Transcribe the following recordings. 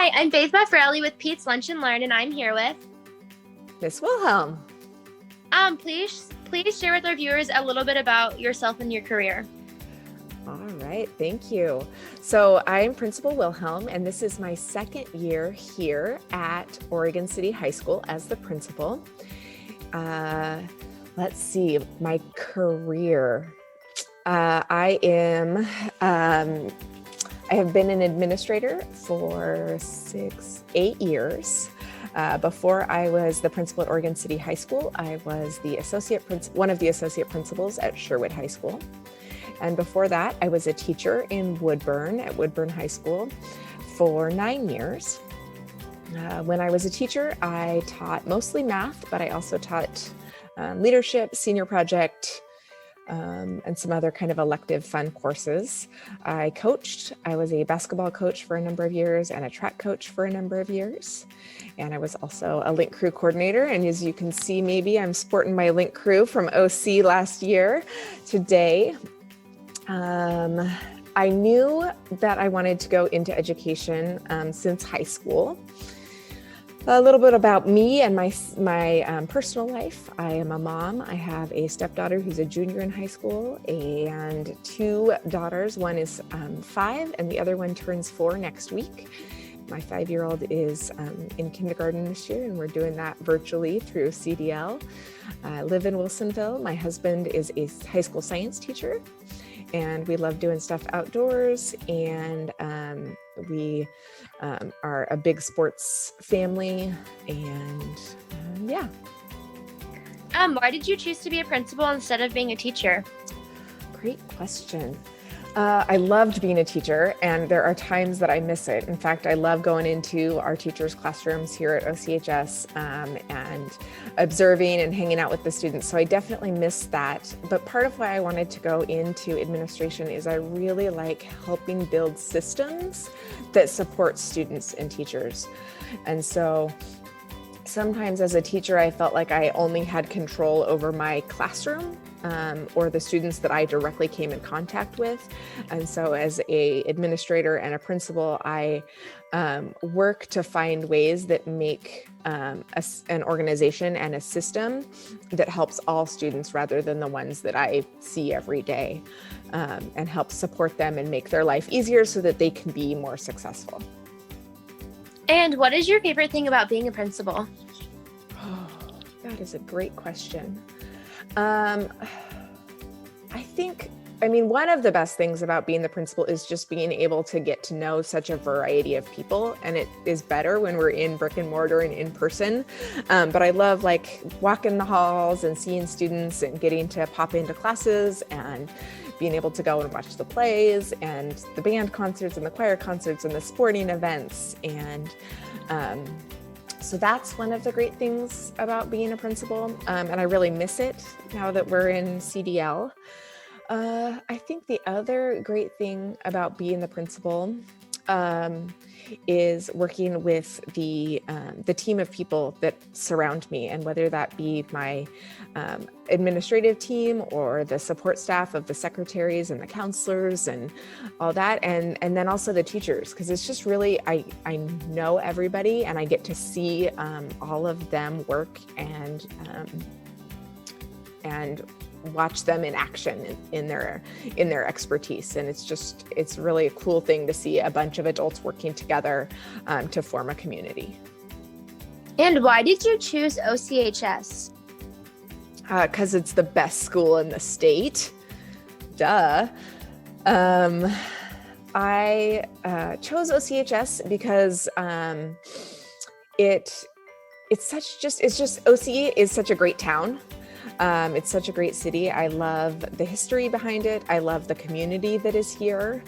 Hi, I'm Faith Baffarelli with Pete's Lunch and Learn, and I'm here with. Miss Wilhelm. Please share with our viewers a little bit about yourself and your career. All right, thank you. So I'm Principal Wilhelm, and this is my second year here at Oregon City High School as the principal. Let's see, my career. I have been an administrator for 8 years. Before I was the principal at Oregon City High School, I was one of the associate principals at Sherwood High School. And before that, I was a teacher in Woodburn at Woodburn High School for 9 years. When I was a teacher, I taught mostly math, but I also taught leadership, senior project, and some other kind of elective fun courses. I coached. I was a basketball coach for a number of years and a track coach for a number of years. And I was also a Link Crew coordinator. And as you can see, maybe I'm sporting my Link Crew from OC last year today. I knew that I wanted to go into education since high school. A little bit about me and my personal life. I am a mom. I have a stepdaughter who's a junior in high school and 2 daughters. One is 5 and the other one turns 4 next week. My 5-year-old is in kindergarten this year, and we're doing that virtually through CDL. I live in Wilsonville. My husband is a high school science teacher, and we love doing stuff outdoors, and we are a big sports family, and yeah. Why did you choose to be a principal instead of being a teacher? Great question. I loved being a teacher, and there are times that I miss it. In fact, I love going into our teachers' classrooms here at OCHS and observing and hanging out with the students. So I definitely miss that. But part of why I wanted to go into administration is I really like helping build systems that support students and teachers. And so sometimes as a teacher, I felt like I only had control over my classroom or the students that I directly came in contact with. And so as an administrator and a principal, I work to find ways that make an organization and a system that helps all students rather than the ones that I see every day, and help support them and make their life easier so that they can be more successful. And what is your favorite thing about being a principal? Oh, that is a great question. One of the best things about being the principal is just being able to get to know such a variety of people, and it is better when we're in brick and mortar and in person. But I love walking the halls and seeing students and getting to pop into classes and being able to go and watch the plays and the band concerts and the choir concerts and the sporting events. And so that's one of the great things about being a principal, and I really miss it now that we're in CDL. I think the other great thing about being the principal is working with the team of people that surround me, and whether that be my administrative team or the support staff of the secretaries and the counselors and all that, and then also the teachers, because it's just really, I know everybody and I get to see all of them work and watch them in action in their expertise. And it's really a cool thing to see a bunch of adults working together to form a community. And why did you choose OCHS? Because it's the best school in the state. Duh. I chose OCHS because OC is such a great town. It's such a great city. I love the history behind it. I love the community that is here.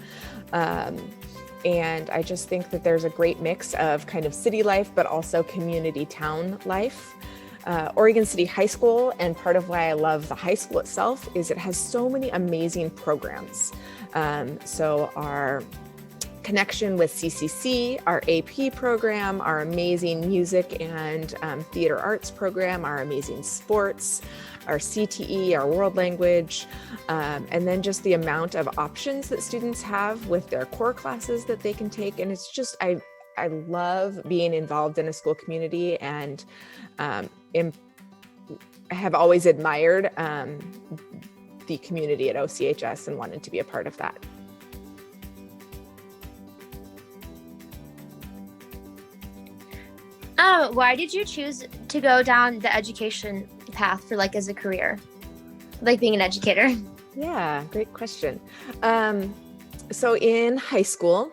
And I just think that there's a great mix of kind of city life, but also community town life. Oregon City High School, and part of why I love the high school itself, is it has so many amazing programs. So our connection with CCC, our AP program, our amazing music and theater arts program, our amazing sports, our CTE, our world language, and then just the amount of options that students have with their core classes that they can take. And it's just, I I love being involved in a school community, and have always admired the community at OCHS and wanted to be a part of that. Why did you choose to go down the education path for like as a career, like being an educator? Yeah, great question. So in high school,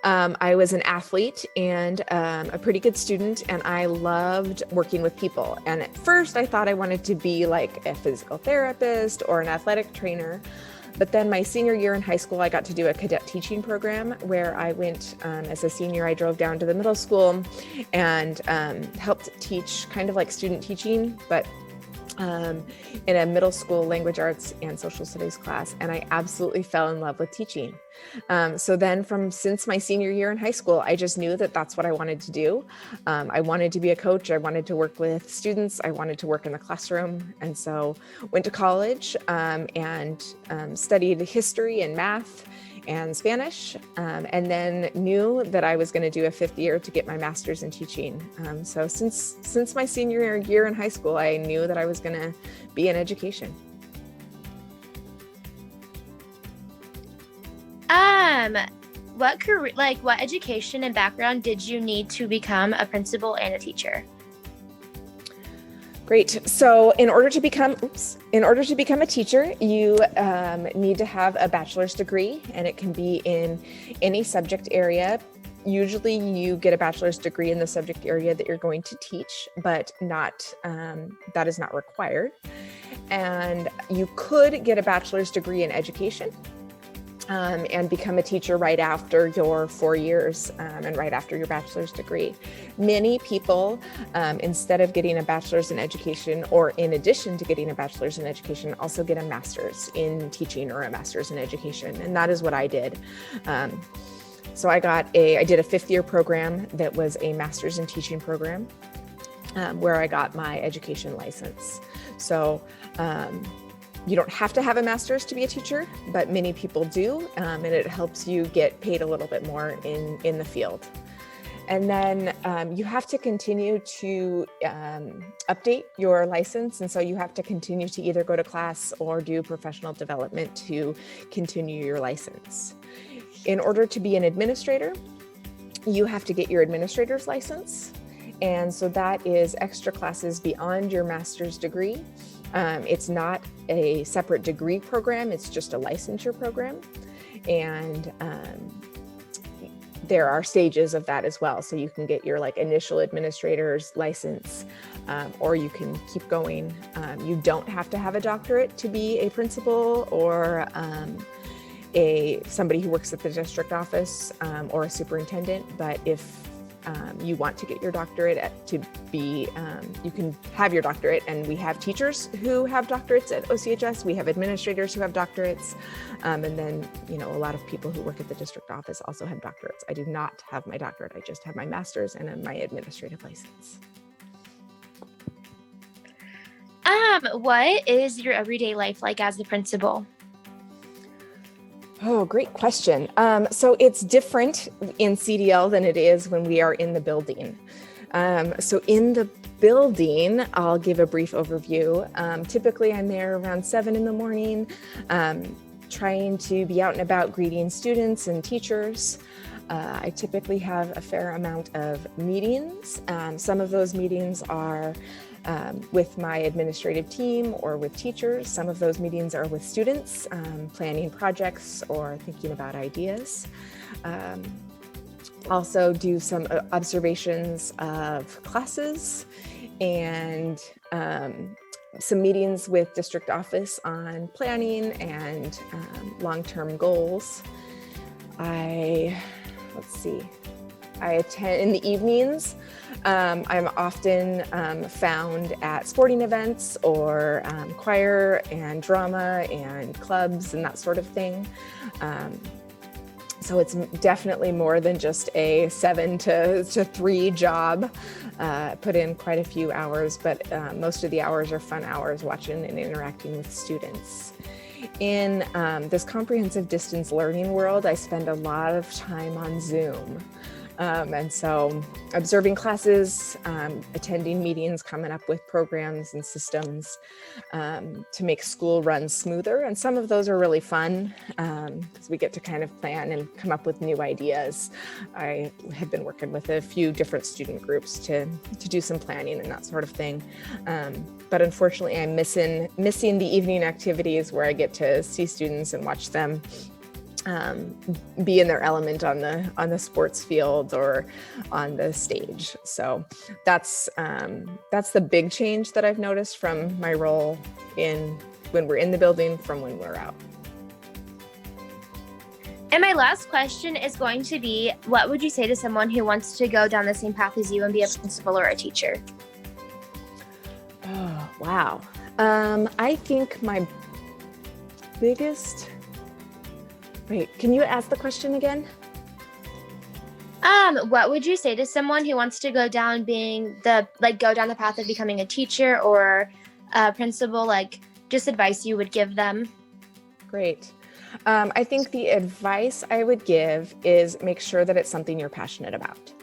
I was an athlete and a pretty good student, and I loved working with people. And at first I thought I wanted to be like a physical therapist or an athletic trainer. But then my senior year in high school, I got to do a cadet teaching program where I went, as a senior, I drove down to the middle school and helped teach kind of like student teaching, but in a middle school language arts and social studies class. And I absolutely fell in love with teaching. So then since my senior year in high school, I just knew that that's what I wanted to do. I wanted to be a coach. I wanted to work with students. I wanted to work in the classroom. And so went to college and studied history and math and Spanish, and then knew that I was going to do a 5th year to get my master's in teaching. So since my senior year in high school, I knew that I was going to be in education. What education and background did you need to become a principal and a teacher? Great. So in order to become a teacher, you need to have a bachelor's degree, and it can be in any subject area. Usually you get a bachelor's degree in the subject area that you're going to teach, but that is not required. And you could get a bachelor's degree in education and become a teacher right after your 4 years and right after your bachelor's degree. Many people, instead of getting a bachelor's in education, or in addition to getting a bachelor's in education, also get a master's in teaching or a master's in education. And that is what I did. So I did a 5th year program that was a master's in teaching program where I got my education license. So you don't have to have a master's to be a teacher, but many people do, and it helps you get paid a little bit more in the field. And then you have to continue to update your license, and so you have to continue to either go to class or do professional development to continue your license. In order to be an administrator, you have to get your administrator's license, and so that is extra classes beyond your master's degree. It's not a separate degree program, it's just a licensure program. And there are stages of that as well. So you can get your initial administrator's license, or you can keep going. You don't have to have a doctorate to be a principal or somebody who works at the district office or a superintendent. But if you want to get your doctorate you can have your doctorate, and we have teachers who have doctorates at OCHS. We have administrators who have doctorates, and then a lot of people who work at the district office also have doctorates. I do not have my doctorate. I just have my master's and my administrative license. What is your everyday life like as a principal? Oh, great question. So it's different in CDL than it is when we are in the building. So in the building, I'll give a brief overview. Typically, I'm there around 7 in the morning, trying to be out and about greeting students and teachers. I typically have a fair amount of meetings. Some of those meetings are with my administrative team or with teachers. Some of those meetings are with students, planning projects or thinking about ideas. Also do some observations of classes and some meetings with district office on planning and long-term goals. I attend in the evenings. I'm often found at sporting events or choir and drama and clubs and that sort of thing. So it's definitely more than just a 7 to 3 job. Put in quite a few hours, but most of the hours are fun hours watching and interacting with students. In this comprehensive distance learning world, I spend a lot of time on Zoom. And so observing classes, attending meetings, coming up with programs and systems to make school run smoother. And some of those are really fun because we get to kind of plan and come up with new ideas. I have been working with a few different student groups to do some planning and that sort of thing. But unfortunately, I'm missing the evening activities where I get to see students and watch them be in their element on the sports field or on the stage. So that's the big change that I've noticed from my role when we're in the building from when we're out. And my last question is going to be, what would you say to someone who wants to go down the same path as you and be a principal or a teacher? Oh, wow. I think my biggest... Wait, can you ask the question again? What would you say to someone who wants to go down go down the path of becoming a teacher or a principal, like just advice you would give them? Great. I think the advice I would give is make sure that it's something you're passionate about.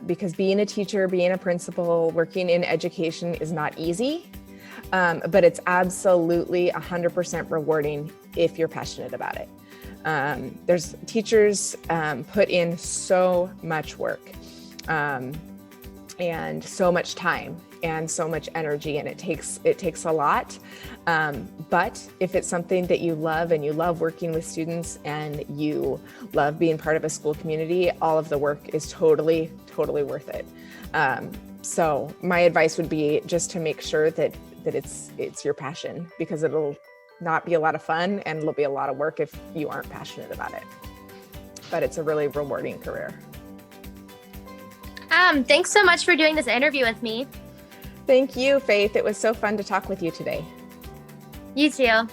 Because being a teacher, being a principal, working in education is not easy, but it's absolutely 100% rewarding if you're passionate about it. There's teachers put in so much work and so much time and so much energy, and it takes a lot. But if it's something that you love and you love working with students and you love being part of a school community, all of the work is totally worth it. So my advice would be just to make sure that it's your passion, because it'll not be a lot of fun and it'll be a lot of work if you aren't passionate about it. But it's a really rewarding career. Thanks so much for doing this interview with me. Thank you, Faith. It was so fun to talk with you today. You too.